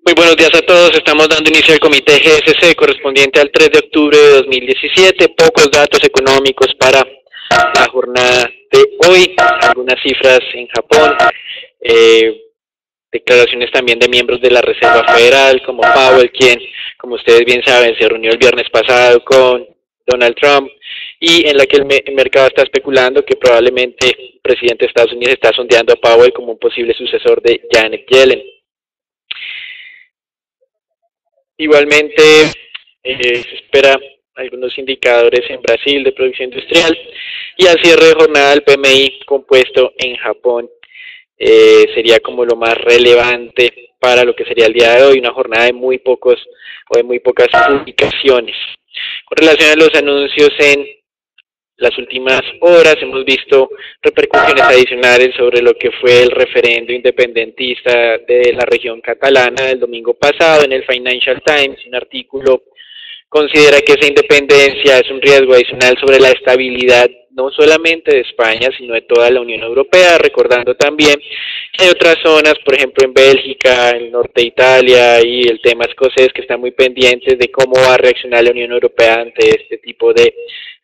Muy buenos días a todos. Estamos dando inicio al comité GSC correspondiente al 3 de octubre de 2017. Pocos datos económicos para la jornada de hoy. Algunas cifras en Japón. Declaraciones también de miembros de la Reserva Federal, como Powell, quien, como ustedes bien saben, se reunió el viernes pasado con Donald Trump y en la que el mercado está especulando que probablemente el presidente de Estados Unidos está sondeando a Powell como un posible sucesor de Janet Yellen. Igualmente, se espera algunos indicadores en Brasil de producción industrial y al cierre de jornada el PMI compuesto en Japón sería como lo más relevante para lo que sería el día de hoy, una jornada de muy pocas publicaciones. Con relación a los anuncios en las últimas horas hemos visto repercusiones adicionales sobre lo que fue el referendo independentista de la región catalana del domingo pasado. En el Financial Times, un artículo considera que esa independencia es un riesgo adicional sobre la estabilidad no solamente de España, sino de toda la Unión Europea, recordando también que hay otras zonas, por ejemplo en Bélgica, en el norte de Italia y el tema escocés, que están muy pendientes de cómo va a reaccionar la Unión Europea ante este tipo de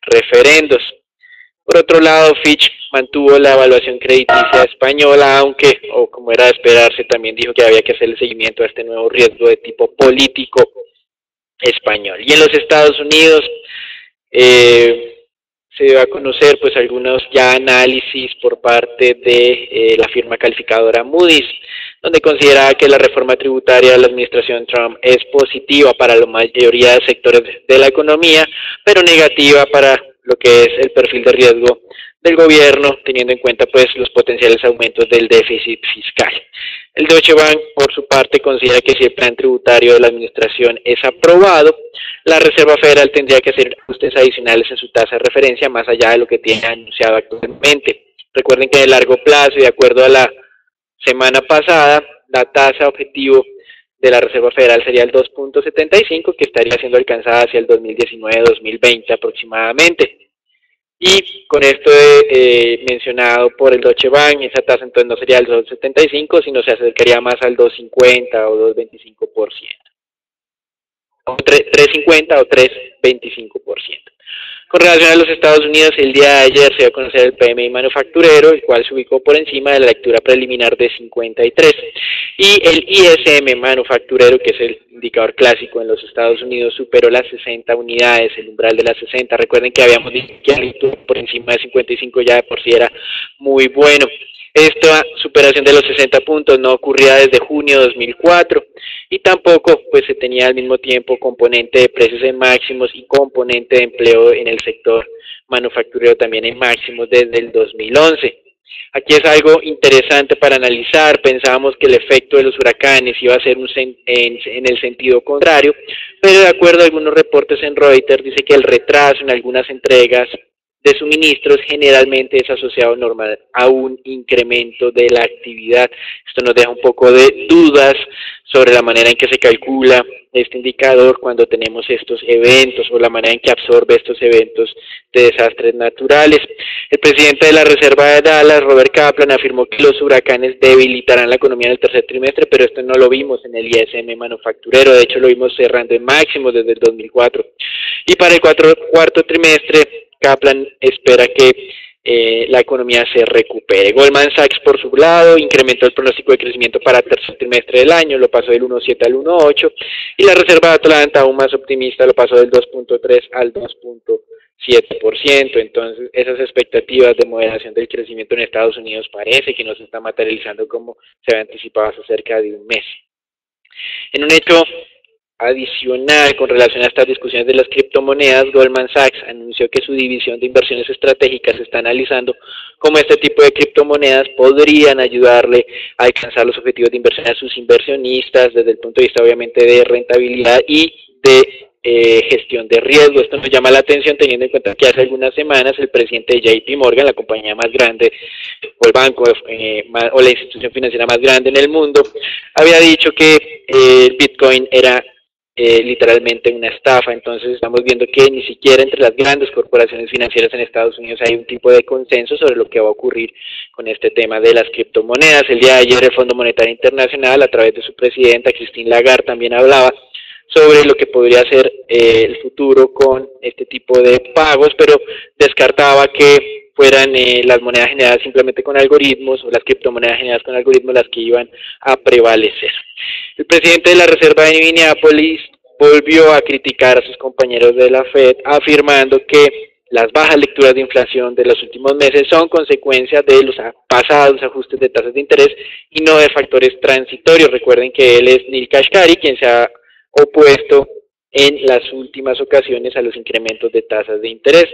referendos. Por otro lado, Fitch mantuvo la evaluación crediticia española, aunque, o como era de esperarse, también dijo que había que hacer el seguimiento a este nuevo riesgo de tipo político español. Y en los Estados Unidos se dio a conocer pues algunos ya análisis por parte de la firma calificadora Moody's, donde consideraba que la reforma tributaria de la administración Trump es positiva para la mayoría de sectores de la economía, pero negativa para lo que es el perfil de riesgo del gobierno, teniendo en cuenta pues los potenciales aumentos del déficit fiscal. El Deutsche Bank, por su parte, considera que si el plan tributario de la administración es aprobado, la Reserva Federal tendría que hacer ajustes adicionales en su tasa de referencia más allá de lo que tiene anunciado actualmente. Recuerden que de largo plazo y de acuerdo a la semana pasada, la tasa objetivo de la Reserva Federal sería el 2.75, que estaría siendo alcanzada hacia el 2019-2020 aproximadamente. Y con esto mencionado por el Deutsche Bank, esa tasa entonces no sería el 2.75, sino se acercaría más al 2.50 o 2.25%. O 3.50 o 3.25%. Con relación a los Estados Unidos, el día de ayer se dio a conocer el PMI manufacturero, el cual se ubicó por encima de la lectura preliminar de 53, y el ISM manufacturero, que es el indicador clásico en los Estados Unidos, superó las 60 unidades, el umbral de las 60. Recuerden que habíamos dicho que la lectura por encima de 55 ya de por sí era muy bueno. Esta superación de los 60 puntos no ocurría desde junio de 2004 y tampoco pues se tenía al mismo tiempo componente de precios en máximos y componente de empleo en el sector manufacturero también en máximos desde el 2011. Aquí es algo interesante para analizar. Pensábamos que el efecto de los huracanes iba a ser en el sentido contrario, pero de acuerdo a algunos reportes en Reuters dice que el retraso en algunas entregas de suministros generalmente es asociado normal a un incremento de la actividad. Esto nos deja un poco de dudas sobre la manera en que se calcula este indicador cuando tenemos estos eventos o la manera en que absorbe estos eventos de desastres naturales. El presidente de la Reserva de Dallas, Robert Kaplan, afirmó que los huracanes debilitarán la economía en el tercer trimestre, pero esto no lo vimos en el ISM manufacturero, de hecho lo vimos cerrando en máximos desde el 2004. Y para el cuarto trimestre, Kaplan espera que la economía se recupere. Goldman Sachs, por su lado, incrementó el pronóstico de crecimiento para el tercer trimestre del año, lo pasó del 1.7 al 1.8, y la Reserva de Atlanta, aún más optimista, lo pasó del 2.3 al 2.7%. Entonces, esas expectativas de moderación del crecimiento en Estados Unidos parece que no se está materializando como se había anticipado hace cerca de un mes. En un hecho adicional con relación a estas discusiones de las criptomonedas, Goldman Sachs anunció que su división de inversiones estratégicas está analizando cómo este tipo de criptomonedas podrían ayudarle a alcanzar los objetivos de inversión a sus inversionistas desde el punto de vista obviamente de rentabilidad y de gestión de riesgo. Esto nos llama la atención teniendo en cuenta que hace algunas semanas el presidente de JP Morgan, la compañía más grande o el banco o la institución financiera más grande en el mundo, había dicho que el Bitcoin era literalmente una estafa. Entonces estamos viendo que ni siquiera entre las grandes corporaciones financieras en Estados Unidos hay un tipo de consenso sobre lo que va a ocurrir con este tema de las criptomonedas. El día de ayer el Fondo Monetario Internacional, a través de su presidenta Christine Lagarde, también hablaba sobre lo que podría ser el futuro con este tipo de pagos, pero descartaba que fueran las monedas generadas simplemente con algoritmos o las criptomonedas generadas con algoritmos las que iban a prevalecer. El presidente de la Reserva de Minneapolis volvió a criticar a sus compañeros de la Fed, afirmando que las bajas lecturas de inflación de los últimos meses son consecuencia de los pasados ajustes de tasas de interés y no de factores transitorios. Recuerden que él es Neel Kashkari, quien se ha opuesto en las últimas ocasiones a los incrementos de tasas de interés.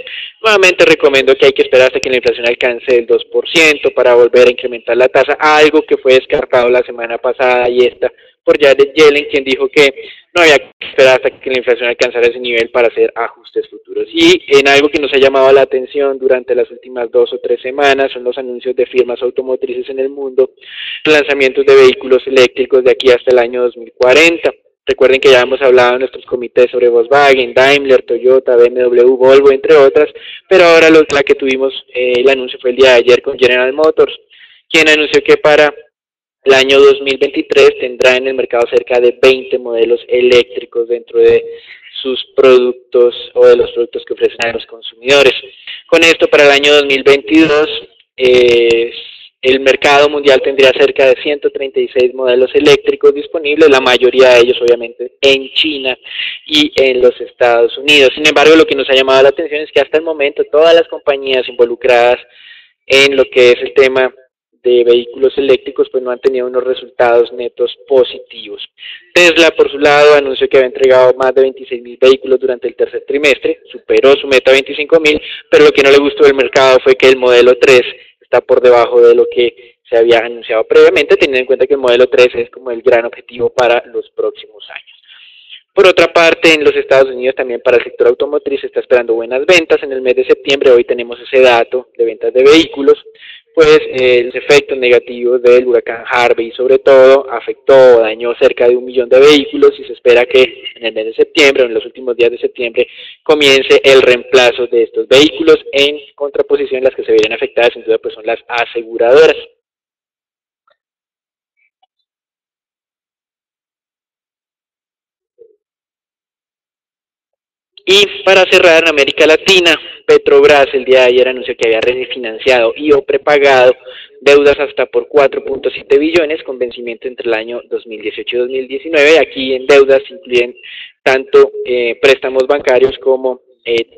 Nuevamente recomiendo que hay que esperar hasta que la inflación alcance el 2% para volver a incrementar la tasa, algo que fue descartado la semana pasada y esta por Janet Yellen, quien dijo que no había que esperar hasta que la inflación alcanzara ese nivel para hacer ajustes futuros. Y en algo que nos ha llamado la atención durante las últimas 2 o 3 semanas son los anuncios de firmas automotrices en el mundo, lanzamientos de vehículos eléctricos de aquí hasta el año 2040. Recuerden que ya hemos hablado en nuestros comités sobre Volkswagen, Daimler, Toyota, BMW, Volvo, entre otras, pero ahora la que tuvimos, el anuncio fue el día de ayer con General Motors, quien anunció que para el año 2023 tendrá en el mercado cerca de 20 modelos eléctricos dentro de sus productos o de los productos que ofrecen a los consumidores. Con esto, para el año 2022, el mercado mundial tendría cerca de 136 modelos eléctricos disponibles, la mayoría de ellos obviamente en China y en los Estados Unidos. Sin embargo, lo que nos ha llamado la atención es que hasta el momento todas las compañías involucradas en lo que es el tema de vehículos eléctricos pues no han tenido unos resultados netos positivos. Tesla, por su lado, anunció que había entregado más de 26.000 vehículos durante el tercer trimestre, superó su meta de 25.000, pero lo que no le gustó del mercado fue que el modelo 3 está por debajo de lo que se había anunciado previamente, teniendo en cuenta que el modelo 3 es como el gran objetivo para los próximos años. Por otra parte, en los Estados Unidos también para el sector automotriz se está esperando buenas ventas en el mes de septiembre. Hoy tenemos ese dato de ventas de vehículos, pues los efectos negativos del huracán Harvey sobre todo afectó o dañó cerca de 1 millón de vehículos y se espera que en el mes de septiembre o en los últimos días de septiembre comience el reemplazo de estos vehículos. En contraposición, las que se verán afectadas sin duda pues son las aseguradoras. Y para cerrar, en América Latina, Petrobras el día de ayer anunció que había refinanciado y o prepagado deudas hasta por 4.7 billones con vencimiento entre el año 2018 y 2019. Aquí en deudas incluyen tanto préstamos bancarios como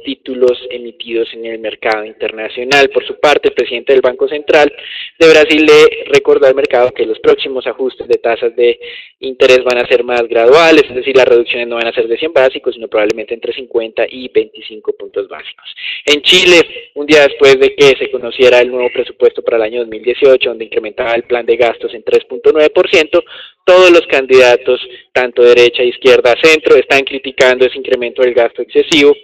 títulos emitidos en el mercado internacional. Por su parte, el presidente del Banco Central de Brasil le recordó al mercado que los próximos ajustes de tasas de interés van a ser más graduales, es decir, las reducciones no van a ser de 100 básicos, sino probablemente entre 50 y 25 puntos básicos. En Chile, un día después de que se conociera el nuevo presupuesto para el año 2018, donde incrementaba el plan de gastos en 3.9%, todos los candidatos, tanto derecha, izquierda, centro, están criticando ese incremento del gasto excesivo.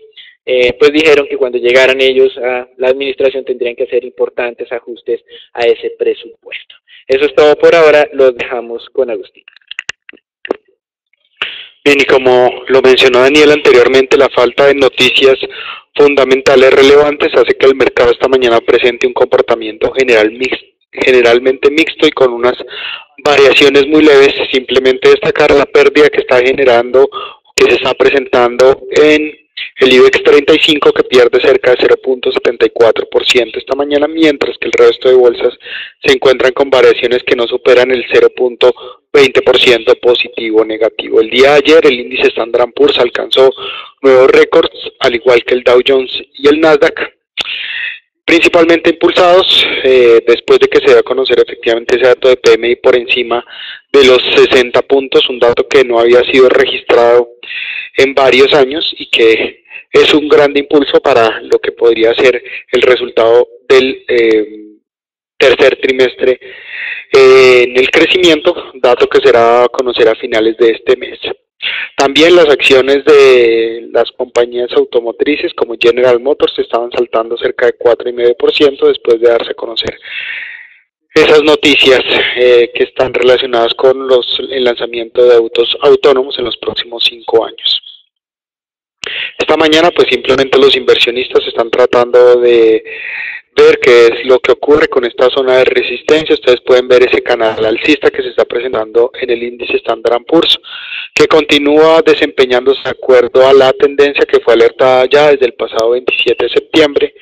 Pues dijeron que cuando llegaran ellos a la administración tendrían que hacer importantes ajustes a ese presupuesto. Eso es todo por ahora, los dejamos con Agustín. Bien, y como lo mencionó Daniel anteriormente, la falta de noticias fundamentales relevantes hace que el mercado esta mañana presente un comportamiento generalmente mixto y con unas variaciones muy leves. Simplemente destacar la pérdida que está generando, que se está presentando en el IBEX 35, que pierde cerca de 0.74% esta mañana, mientras que el resto de bolsas se encuentran con variaciones que no superan el 0.20% positivo o negativo. El día de ayer el índice Standard & Poor's alcanzó nuevos récords, al igual que el Dow Jones y el Nasdaq, principalmente impulsados después de que se dio a conocer efectivamente ese dato de PMI por encima de los 60 puntos, un dato que no había sido registrado en varios años y que es un gran impulso para lo que podría ser el resultado del tercer trimestre en el crecimiento, dato que será a conocer a finales de este mes. También las acciones de las compañías automotrices como General Motors estaban saltando cerca de 4,5% después de darse a conocer esas noticias que están relacionadas con el lanzamiento de autos autónomos en los próximos 5 años. Esta mañana pues simplemente los inversionistas están tratando de ver qué es lo que ocurre con esta zona de resistencia. Ustedes pueden ver ese canal alcista que se está presentando en el índice Standard & Poor's, que continúa desempeñándose de acuerdo a la tendencia que fue alertada ya desde el pasado 27 de septiembre,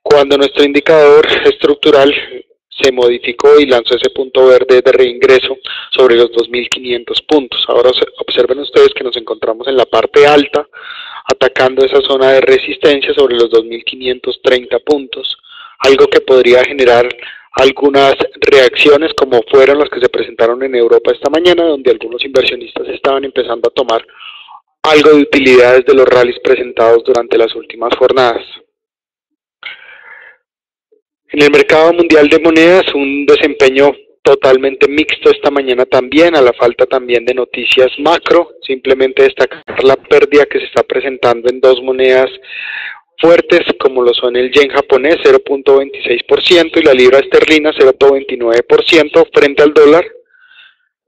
cuando nuestro indicador estructural se modificó y lanzó ese punto verde de reingreso sobre los 2.500 puntos. Ahora observen ustedes que nos encontramos en la parte alta, atacando esa zona de resistencia sobre los 2.530 puntos, algo que podría generar algunas reacciones como fueron las que se presentaron en Europa esta mañana, donde algunos inversionistas estaban empezando a tomar algo de utilidades de los rallies presentados durante las últimas jornadas. En el mercado mundial de monedas, un desempeño totalmente mixto esta mañana también, a la falta también de noticias macro. Simplemente destacar la pérdida que se está presentando en dos monedas fuertes, como lo son el yen japonés 0.26% y la libra esterlina 0.29% frente al dólar.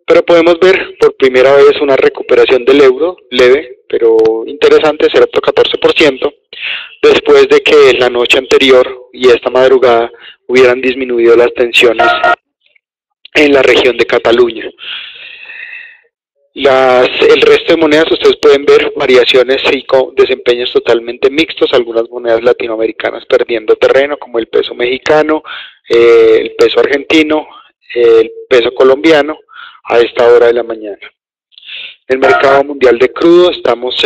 Pero podemos ver por primera vez una recuperación del euro, leve, pero interesante, 0.14%, después de que la noche anterior y esta madrugada hubieran disminuido las tensiones en la región de Cataluña. El resto de monedas ustedes pueden ver variaciones y desempeños totalmente mixtos, algunas monedas latinoamericanas perdiendo terreno como el peso mexicano, el peso argentino, el peso colombiano a esta hora de la mañana. En el mercado mundial de crudo estamos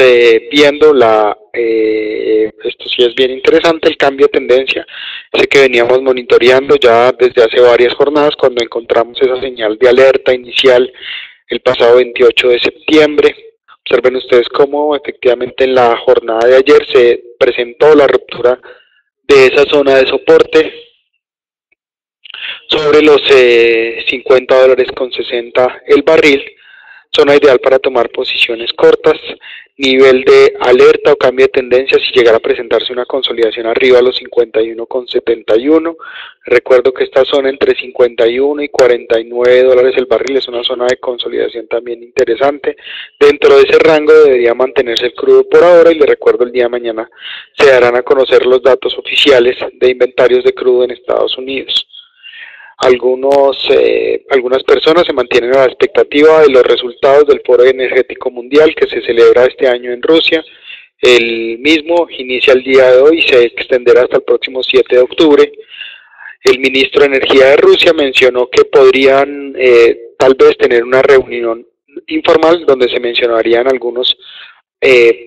viendo esto sí es bien interesante, el cambio de tendencia, ese que veníamos monitoreando ya desde hace varias jornadas cuando encontramos esa señal de alerta inicial el pasado 28 de septiembre. Observen ustedes cómo efectivamente en la jornada de ayer se presentó la ruptura de esa zona de soporte sobre los $50.60 el barril, zona ideal para tomar posiciones cortas, nivel de alerta o cambio de tendencia si llegara a presentarse una consolidación arriba a los 51.71. Recuerdo que esta zona entre 51 y $49 el barril es una zona de consolidación también interesante. Dentro de ese rango debería mantenerse el crudo por ahora, y les recuerdo el día de mañana se darán a conocer los datos oficiales de inventarios de crudo en Estados Unidos. Algunas personas se mantienen a la expectativa de los resultados del Foro Energético Mundial que se celebra este año en Rusia. El mismo inicia el día de hoy y se extenderá hasta el próximo 7 de octubre. El ministro de Energía de Rusia mencionó que podrían tal vez tener una reunión informal donde se mencionarían algunos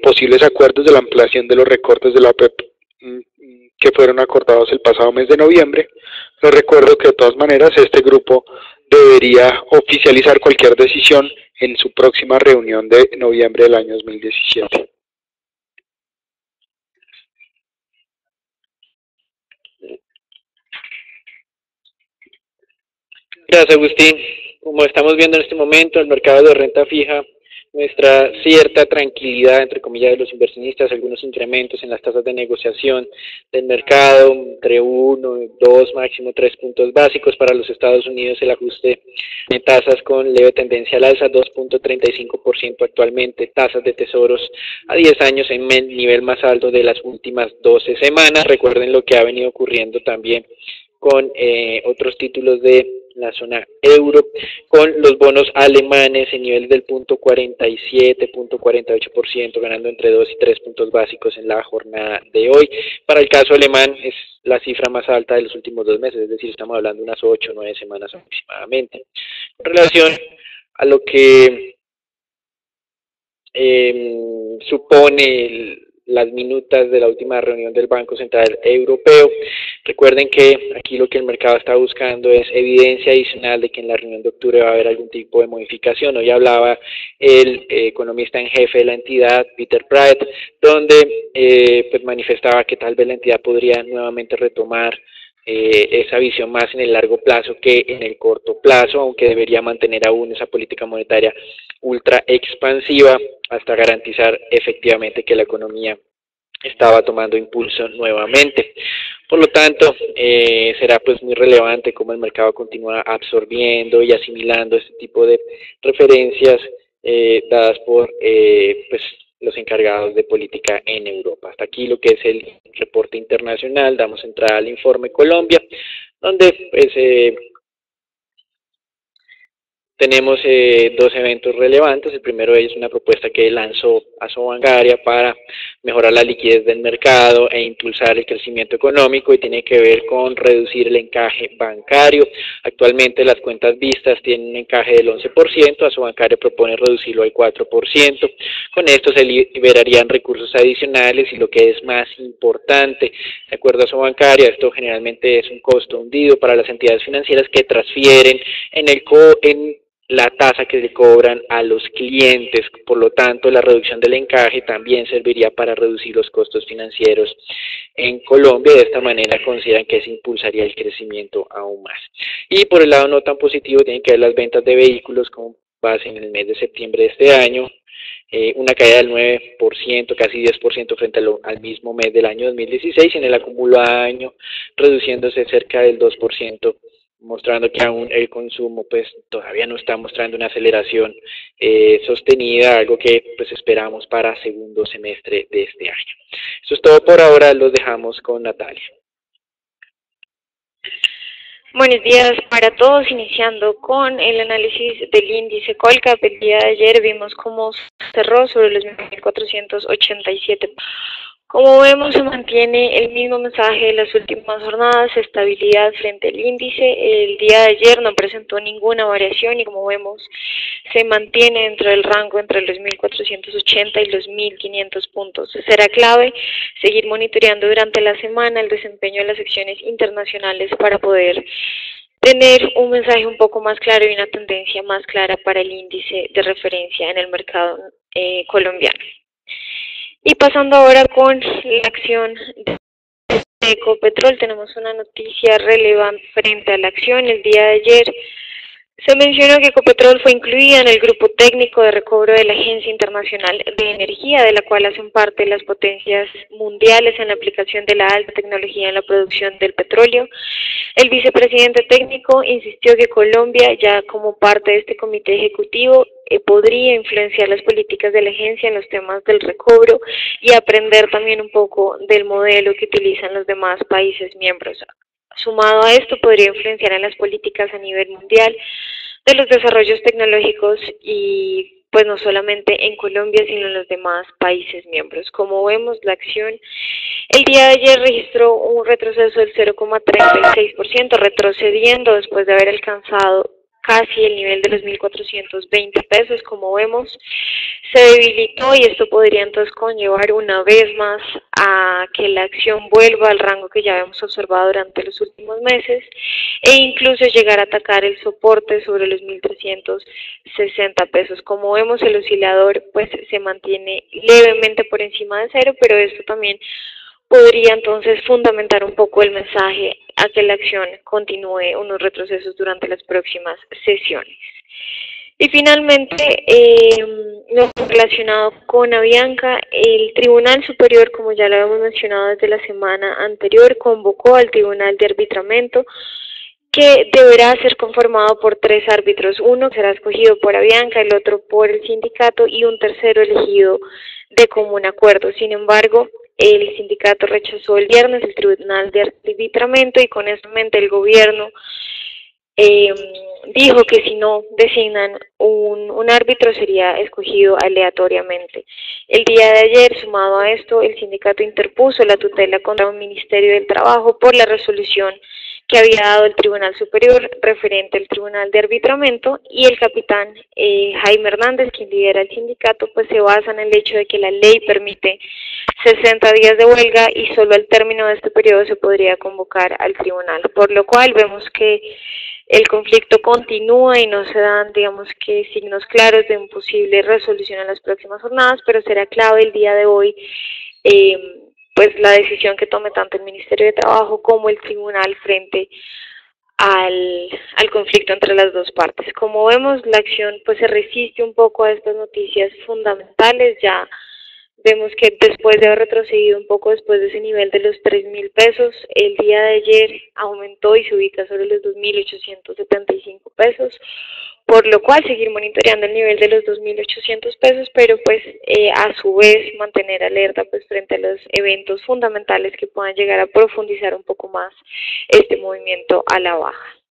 posibles acuerdos de la ampliación de los recortes de la OPEP que fueron acordados el pasado mes de noviembre. Les recuerdo que de todas maneras este grupo debería oficializar cualquier decisión en su próxima reunión de noviembre del año 2017. Gracias, Agustín. Como estamos viendo en este momento, el mercado de renta fija muestra cierta tranquilidad, entre comillas, de los inversionistas, algunos incrementos en las tasas de negociación del mercado, entre 1, 2, máximo 3 puntos básicos. Para los Estados Unidos el ajuste de tasas con leve tendencia al alza, 2.35% actualmente, tasas de tesoros a 10 años en el nivel más alto de las últimas 12 semanas. Recuerden lo que ha venido ocurriendo también con otros títulos de la zona euro, con los bonos alemanes en nivel del 0.47, 0.48%, ganando entre 2 y 3 puntos básicos en la jornada de hoy. Para el caso alemán es la cifra más alta de los últimos 2 meses, es decir, estamos hablando de unas 8 o 9 semanas aproximadamente. Con relación a lo que supone las minutas de la última reunión del Banco Central Europeo, recuerden que aquí lo que el mercado está buscando es evidencia adicional de que en la reunión de octubre va a haber algún tipo de modificación. Hoy hablaba el economista en jefe de la entidad, Peter Praet, donde pues manifestaba que tal vez la entidad podría nuevamente retomar esa visión más en el largo plazo que en el corto plazo, aunque debería mantener aún esa política monetaria ultra expansiva hasta garantizar efectivamente que la economía estaba tomando impulso nuevamente. Por lo tanto, será pues muy relevante cómo el mercado continúa absorbiendo y asimilando este tipo de referencias dadas por pues los encargados de política en Europa. Hasta aquí lo que es el reporte internacional. Damos entrada al informe Colombia, donde pues tenemos dos eventos relevantes. El primero es una propuesta que lanzó Asobancaria para mejorar la liquidez del mercado e impulsar el crecimiento económico, y tiene que ver con reducir el encaje bancario. Actualmente las cuentas vistas tienen un encaje del 11%, Asobancaria propone reducirlo al 4%. Con esto se liberarían recursos adicionales y, lo que es más importante, de acuerdo a Asobancaria, esto generalmente es un costo hundido para las entidades financieras que transfieren en la tasa que le cobran a los clientes. Por lo tanto, la reducción del encaje también serviría para reducir los costos financieros en Colombia. De esta manera consideran que se impulsaría el crecimiento aún más. Y por el lado no tan positivo tienen que ver las ventas de vehículos con base en el mes de septiembre de este año. Una caída del 9%, casi 10% frente al mismo mes del año 2016, y en el acumulo a año reduciéndose cerca del 2%, mostrando que aún el consumo pues todavía no está mostrando una aceleración sostenida, algo que pues esperamos para segundo semestre de este año. Eso es todo por ahora, los dejamos con Natalia. Buenos días para todos, iniciando con el análisis del índice Colcap. El día de ayer vimos cómo cerró sobre los 1.487. Como vemos, se mantiene el mismo mensaje de las últimas jornadas: estabilidad frente al índice. El día de ayer no presentó ninguna variación y, como vemos, se mantiene dentro del rango entre los 1.480 y los 1.500 puntos. Será clave seguir monitoreando durante la semana el desempeño de las acciones internacionales para poder tener un mensaje un poco más claro y una tendencia más clara para el índice de referencia en el mercado colombiano. Y pasando ahora con la acción de Ecopetrol, tenemos una noticia relevante frente a la acción. El día de ayer se mencionó que Ecopetrol fue incluida en el grupo técnico de recobro de la Agencia Internacional de Energía, de la cual hacen parte las potencias mundiales en la aplicación de la alta tecnología en la producción del petróleo. El vicepresidente técnico insistió que Colombia, ya como parte de este comité ejecutivo, podría influenciar las políticas de la agencia en los temas del recobro y aprender también un poco del modelo que utilizan los demás países miembros. Sumado a esto, podría influenciar en las políticas a nivel mundial de los desarrollos tecnológicos, y pues no solamente en Colombia, sino en los demás países miembros. Como vemos, la acción el día de ayer registró un retroceso del 0,36%, retrocediendo después de haber alcanzado casi el nivel de los 1.420 pesos. Como vemos, se debilitó, y esto podría entonces conllevar una vez más a que la acción vuelva al rango que ya habíamos observado durante los últimos meses, e incluso llegar a atacar el soporte sobre los 1.360 pesos. Como vemos, el oscilador pues se mantiene levemente por encima de cero, pero esto también podría entonces fundamentar un poco el mensaje a que la acción continúe unos retrocesos durante las próximas sesiones. Y finalmente, relacionado con Avianca, el Tribunal Superior, como ya lo habíamos mencionado desde la semana anterior, convocó al Tribunal de Arbitramiento, que deberá ser conformado por 3 árbitros. Uno será escogido por Avianca, el otro por el sindicato y un tercero elegido de común acuerdo. Sin embargo, el sindicato rechazó el viernes el Tribunal de Arbitramiento, y con esto en mente el gobierno dijo que si no designan un árbitro sería escogido aleatoriamente. El día de ayer, sumado a esto, el sindicato interpuso la tutela contra el Ministerio del Trabajo por la resolución que había dado el Tribunal Superior referente al Tribunal de Arbitramiento, y el capitán Jaime Hernández, quien lidera el sindicato, pues se basa en el hecho de que la ley permite 60 días de huelga y solo al término de este periodo se podría convocar al tribunal, por lo cual vemos que el conflicto continúa y no se dan, digamos que, signos claros de un posible resolución en las próximas jornadas, pero será clave el día de hoy pues la decisión que tome tanto el Ministerio de Trabajo como el tribunal frente al conflicto entre las dos partes. Como vemos, la acción pues se resiste un poco a estas noticias fundamentales. Ya Vemos que después de haber retrocedido un poco después de ese nivel de los 3.000 pesos, el día de ayer aumentó y se ubica sobre los 2.875 pesos, por lo cual seguir monitoreando el nivel de los 2.800 pesos, pero pues a su vez mantener alerta pues frente a los eventos fundamentales que puedan llegar a profundizar un poco más este movimiento a la baja.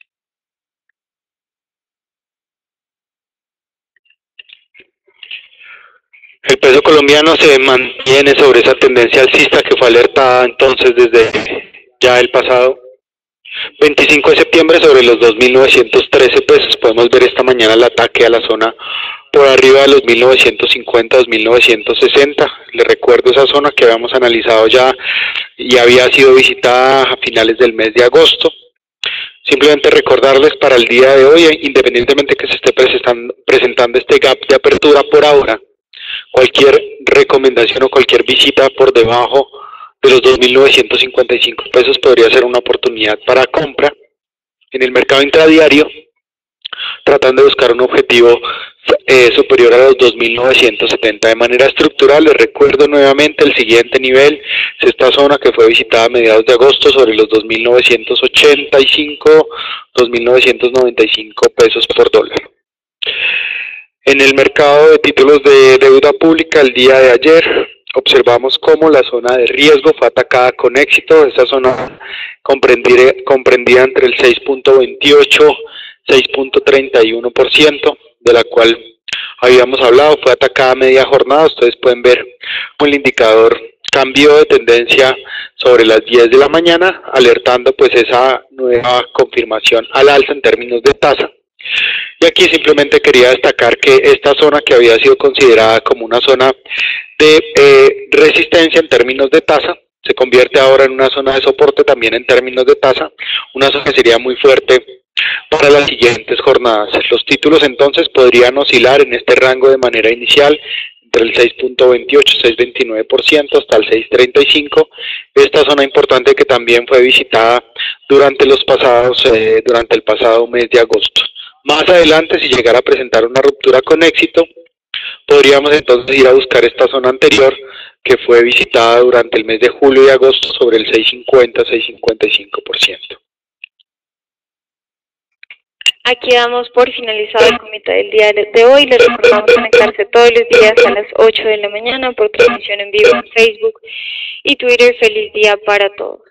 El peso colombiano se mantiene sobre esa tendencia alcista que fue alertada entonces desde ya el pasado 25 de septiembre sobre los 2.913 pesos. Podemos ver esta mañana el ataque a la zona por arriba de los 1.950, 2.960. Les recuerdo esa zona que habíamos analizado ya y había sido visitada a finales del mes de agosto. Simplemente recordarles para el día de hoy, independientemente que se esté presentando este gap de apertura por ahora, cualquier recomendación o cualquier visita por debajo de los 2.955 pesos podría ser una oportunidad para compra en el mercado intradiario, tratando de buscar un objetivo superior a los 2.970. De manera estructural, les recuerdo nuevamente el siguiente nivel, es esta zona que fue visitada a mediados de agosto sobre los 2.985, 2.995 pesos por dólar. En el mercado de títulos de deuda pública el día de ayer observamos cómo la zona de riesgo fue atacada con éxito. Esa zona comprendida entre el 6.28 6.31%, de la cual habíamos hablado, fue atacada a media jornada. Ustedes pueden ver el indicador cambió de tendencia sobre las 10 de la mañana, alertando pues esa nueva confirmación al alza en términos de tasa. Y aquí simplemente quería destacar que esta zona, que había sido considerada como una zona de resistencia en términos de tasa, se convierte ahora en una zona de soporte también en términos de tasa, una zona que sería muy fuerte para las siguientes jornadas. Los títulos entonces podrían oscilar en este rango de manera inicial entre el 6.28, 6.29% hasta el 6.35%. Esta zona importante que también fue visitada durante el pasado mes de agosto. Más adelante, si llegara a presentar una ruptura con éxito, podríamos entonces ir a buscar esta zona anterior que fue visitada durante el mes de julio y agosto sobre el 6.50, 6.55%. Aquí damos por finalizado el comité del día de hoy. Les recordamos conectarse todos los días a las 8 de la mañana por transmisión en vivo en Facebook y Twitter. Feliz día para todos.